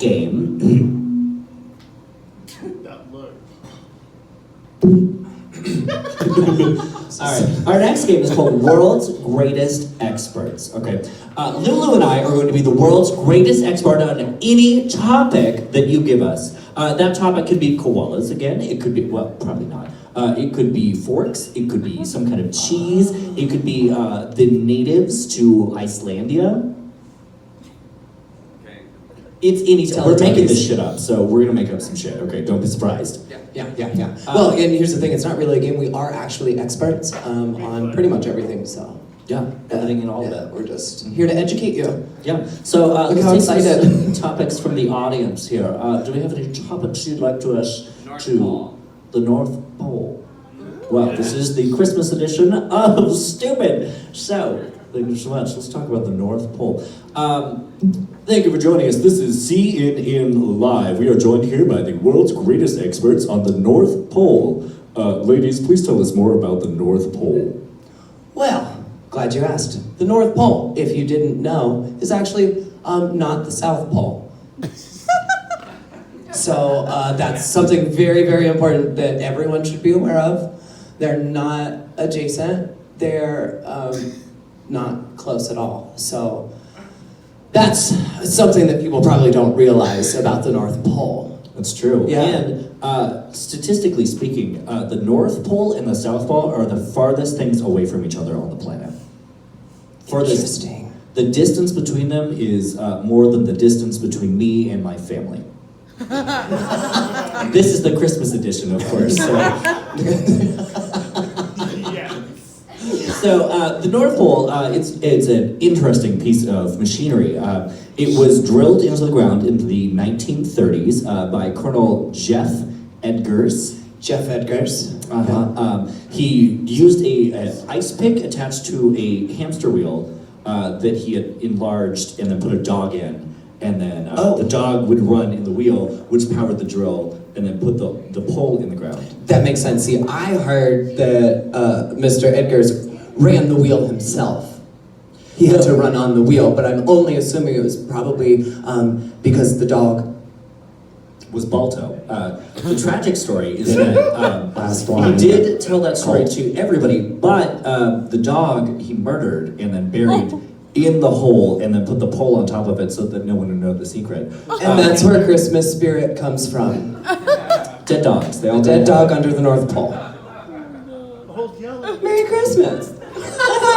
game. That look. Alright, our next game is called World's Greatest Experts. Okay, Lulu and I are going to be the world's greatest expert on any topic that you give us. That topic could be koalas again, it could be, well, probably not. It could be forks, it could be some kind of cheese, it could be the natives to Icelandia. It's anything. We're making this shit up, so we're gonna make up some shit, okay? Don't be surprised. Yeah. Well, and here's the thing, it's not really a game, we are actually experts on pretty much everything, so. Yeah, everything and all of it. We're just here to educate you. Yeah, so Look how let's take excited. some topics from the audience here. Do we have any topics you'd like to us the North Pole? Well, this is the Christmas edition of Stooopid. So, thank you so much. Let's talk about the North Pole. Thank you for joining us. This is CNN Live. We are joined here by the world's greatest experts on the North Pole. Ladies, please tell us more about the North Pole. Well, glad you asked. The North Pole, if you didn't know, is actually not the South Pole. So that's something very, very important that everyone should be aware of. They're not adjacent. They're not close at all. So that's something that people probably don't realize about the North Pole. That's true. Yeah. And statistically speaking, the North Pole and the South Pole are the farthest things away from each other on the planet. Interesting. The distance between them is more than the distance between me and my family. This is the Christmas edition, of course. So the North Pole, it's an interesting piece of machinery. It was drilled into the ground in the 1930s by Colonel Jeff Edgars. Jeff Edgars. He used an ice pick attached to a hamster wheel that he had enlarged and then put a dog in. And then the dog would run in the wheel, which powered the drill, and then put the pole in the ground. That makes sense. See, I heard that Mr. Edgars ran the wheel himself. He had to run on the wheel, but I'm only assuming it was probably because the dog was Balto. The tragic story is that he did tell that story to everybody, but the dog he murdered and then buried in the hole and then put the pole on top of it so that no one would know the secret. And that's where Christmas spirit comes from. Dead dogs. They all A dead dog under the North Pole. Merry Christmas!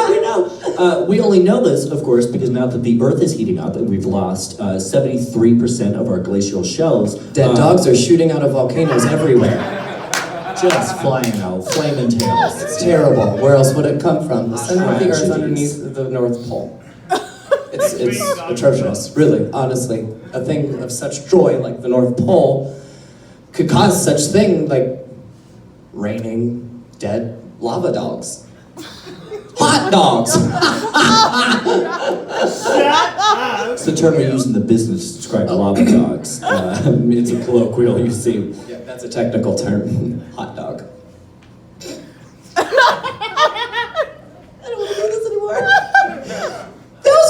We know. We only know this, of course, because now that the Earth is heating up and we've lost 73% of our glacial shelves. Dead dogs are shooting out of volcanoes everywhere. Just flying out, flaming tails. It's terrible. Where else would it come from? The center of the Earth underneath the North Pole. It's atrocious, really, honestly. A thing of such joy like the North Pole could cause such thing like raining dead lava dogs. Hot dogs! It's the term we use in the business to describe lava dogs. It's a colloquial, you see. Yeah, that's a technical term. Hot dog.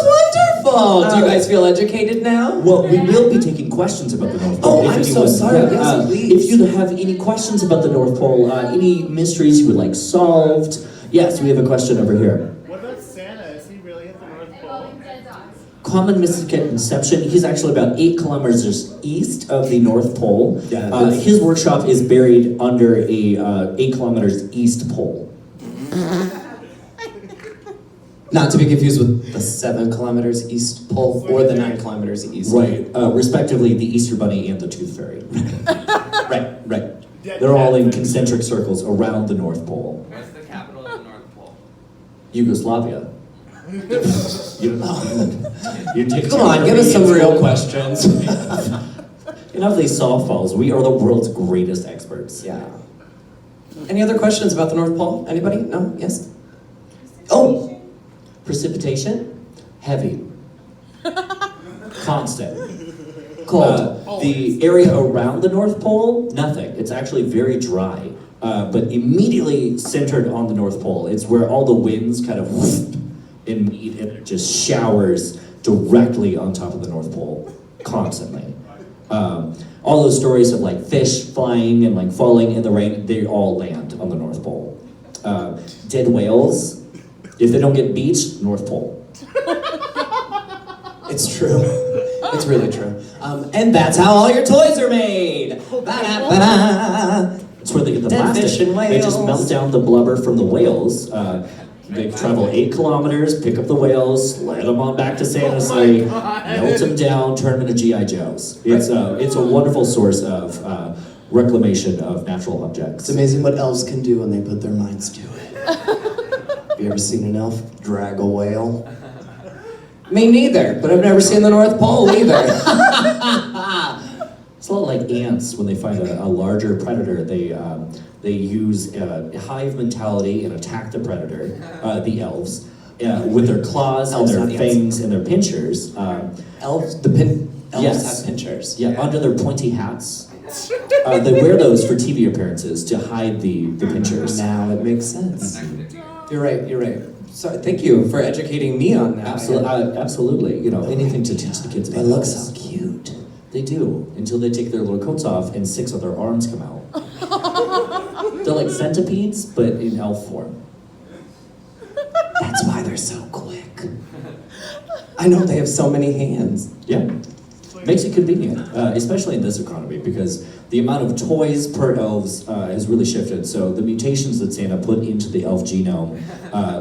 Wonderful! Do you guys feel educated now? Well, we will be taking questions about the North Pole. Oh, I'm so sorry. Yes, please. If you have any questions about the North Pole, any mysteries you would like solved, yes, we have a question over here. What about Santa? Is he really at the North Pole? Common misconception, he's actually about 8 kilometers east of the North Pole. Yeah, his workshop is buried under a 8 kilometers east pole. Not to be confused with the 7 kilometers east pole or the 9 kilometers east. Right, respectively the Easter Bunny and the Tooth Fairy. Right. They're all in concentric circles around the North Pole. What's the capital of the North Pole? Yugoslavia. Come on, give us some real questions. Enough of these softballs. We are the world's greatest experts. Yeah. Any other questions about the North Pole? Anybody? No? Yes? Oh! Precipitation? Heavy. Constant. Cold. The area around the North Pole, nothing. It's actually very dry. But immediately centered on the North Pole. It's where all the winds kind of and it just showers directly on top of the North Pole, constantly. All those stories of like fish flying and like falling in the rain, they all land on the North Pole. Dead whales, if they don't get beached, North Pole. It's true. It's really true. And that's how all your toys are made. Ba-da-ba-da. That's where they get the Dead plastic. fish and They just whales. melt down the blubber from the whales. They travel 8 kilometers, pick up the whales, let them on back to Santa's sleigh, melt them down, turn them into G.I. Joes. It's a wonderful source of reclamation of natural objects. It's amazing what elves can do when they put their minds to it. Have you ever seen an elf drag a whale? Me neither, but I've never seen the North Pole either. It's a lot like ants when they find a larger predator. They use hive mentality and attack the predator, the elves, with their claws Elves, and not their ants. fangs and their pinchers. Elves Yes. have pinchers. Yeah, under their pointy hats. They wear those for TV appearances to hide the pinchers. Now it makes sense. You're right. So thank you for educating me on that. Absolutely. You know, anything to teach the kids They about look this. so cute. They do, until they take their little coats off and 6 of their arms come out. They're like centipedes, but in elf form. That's why they're so quick. I know they have so many hands. Yeah. Makes it convenient, especially in this economy, because the amount of toys per elves has really shifted. So the mutations that Santa put into the elf genome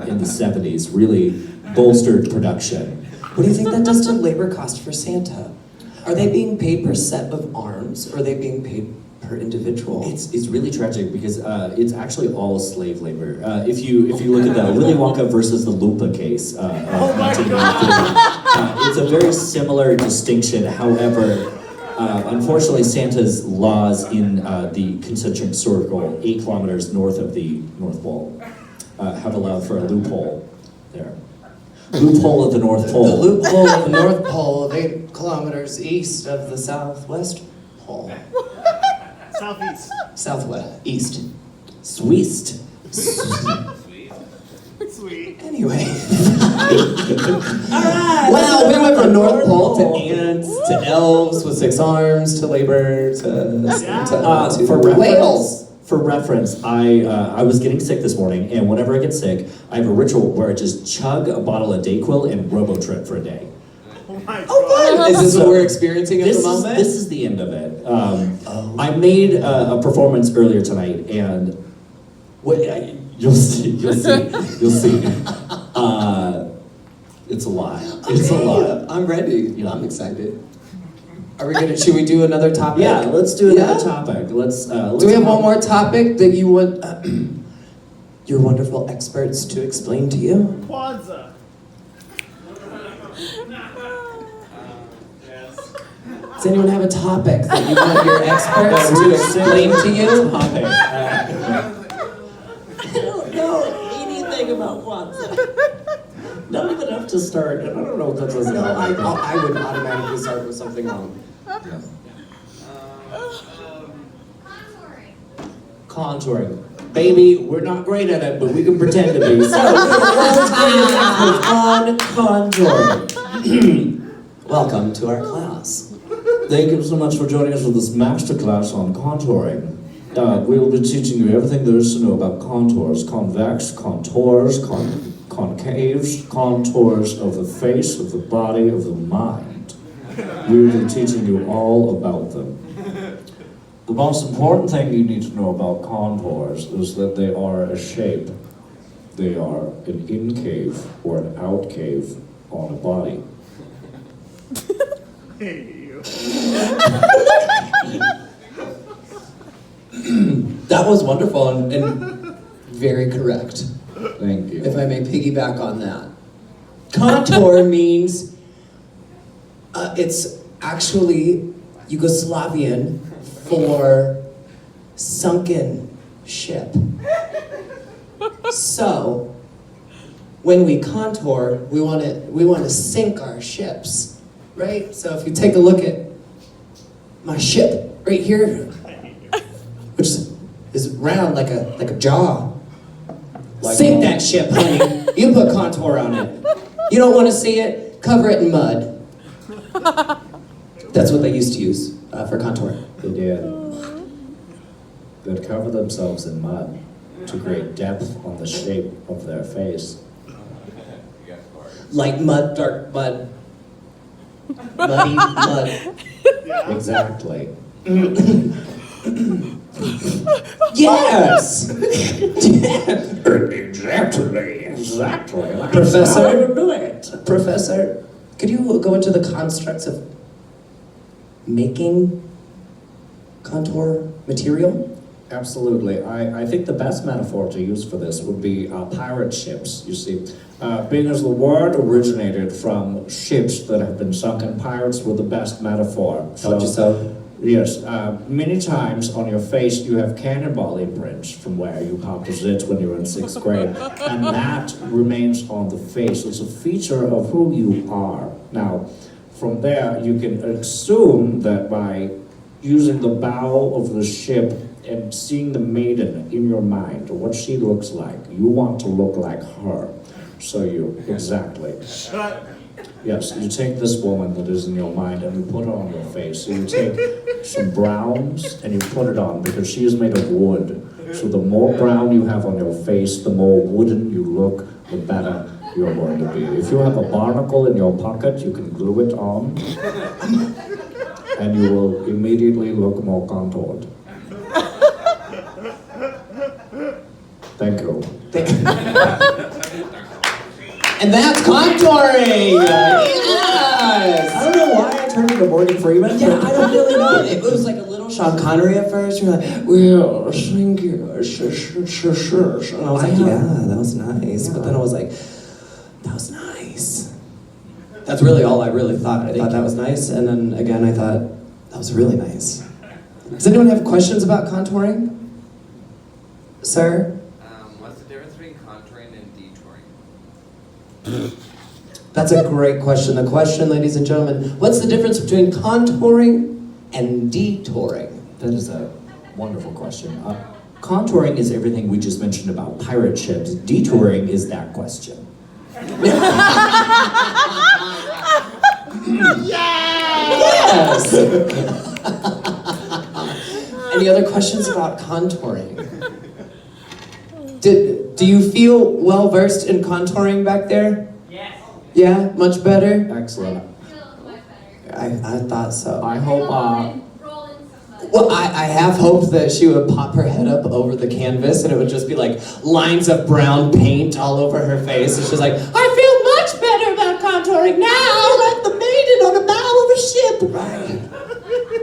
in the 70s really bolstered production. What do you think that does to labor cost for Santa? Are they being paid per set of arms, or are they being paid per individual? It's really tragic because it's actually all slave labor. If you look at the Willy Wonka versus the Lupa case of 1993, it's a very similar distinction. However, unfortunately, Santa's laws in the concentric circle 8 kilometers north of the North Pole have allowed for a loophole there. Loophole of the North Pole. The loophole of the North Pole, 8 kilometers east of the Southwest Pole. Southeast. Southwest, east. Sweet. Sweet. Anyway. Wow, we went from North Pole to ants, to elves with 6 arms, to labor, to For whales. reference, I was getting sick this morning, and whenever I get sick, I have a ritual where I just chug a bottle of Dayquil and Robotrip for a day. Oh my god. Oh, fun! Is this what we're experiencing at This the is, moment? this is the end of it. I made a performance earlier tonight, and you'll see. It's a lot. It's a lot. I'm ready. Yeah. I'm excited. Should we do another topic? Yeah, let's do another Yeah? topic. Let's Do we have one more topic that you want your wonderful experts to explain to you? Kwanzaa. Does anyone have a topic that you want your experts to explain to you? Topic. I don't know anything about Kwanzaa. Not even enough to start, and I don't know what that does. No, I would automatically start with something wrong. Contouring. Baby, we're not great at it, but we can pretend to be. So, let's on contouring. Welcome to our class. Thank you so much for joining us for this masterclass on contouring. We will be teaching you everything there is to know about contours, convex, contours, concaves, contours of the face, of the body, of the mind. We will be teaching you all about them. The most important thing you need to know about contours is that they are a shape. They are an in-cave or an out-cave on a body. Hey, you. That was wonderful and very correct. Thank you. If I may piggyback on that. Contour means it's actually Yugoslavian for sunken ship. So when we contour, we want to sink our ships, right? So if you take a look at my ship right here, which is round like a jaw. Sink that ship, honey. You put contour on it. You don't want to see it? Cover it in mud. That's what they used to use for contouring. They did. They'd cover themselves in mud to create depth on the shape of their face. Light mud, dark mud. Muddy mud. Yeah. Exactly. Yes! Exactly. Professor? That's how you do it. Professor, could you go into the constructs of making contour material? Absolutely. I think the best metaphor to use for this would be pirate ships, you see. Being as the word originated from ships that have been sunken, pirates were the best metaphor. Told you so. Yes, many times on your face you have cannonball imprints from where you popped a zit when you were in 6th grade, and that remains on the face. It's a feature of who you are. Now, from there you can assume that by using the bow of the ship and seeing the maiden in your mind, what she looks like, you want to look like her. So exactly. Shut. Yes, you take this woman that is in your mind and you put her on your face. So you take some browns and you put it on because she is made of wood. So the more brown you have on your face, the more wooden you look, the better you're going to be. If you have a barnacle in your pocket, you can glue it on and you will immediately look more contoured. Thank you. And that's contouring! Yes! I don't know why I turned into Morgan Freeman. Yeah, I don't really know. It was like a little Sean Connery at first. You're like, well, thank you. And I was like, yeah, that was nice. But then I was like, that was nice. That's really all I really thought. I thought that was nice. And then again, I thought, that was really nice. Does anyone have questions about contouring? Sir? What's the difference between contouring and detouring? That's a great question. The question, ladies and gentlemen, what's the difference between contouring and detouring? That is a wonderful question. Contouring is everything we just mentioned about pirate ships. Detouring is that question. Yes! Any other questions about contouring? Do you feel well versed in contouring back there? Yes. Yeah, much better? Excellent. I thought so. I hope, Well, I have hoped that she would pop her head up over the canvas and it would just be like lines of brown paint all over her face. And she's like, I feel much better about contouring now, like the maiden on the bow of a ship. Right.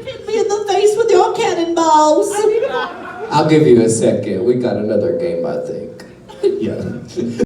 Hit me in the face with your cannonballs. I'll give you a second. We got another game, I think. yeah.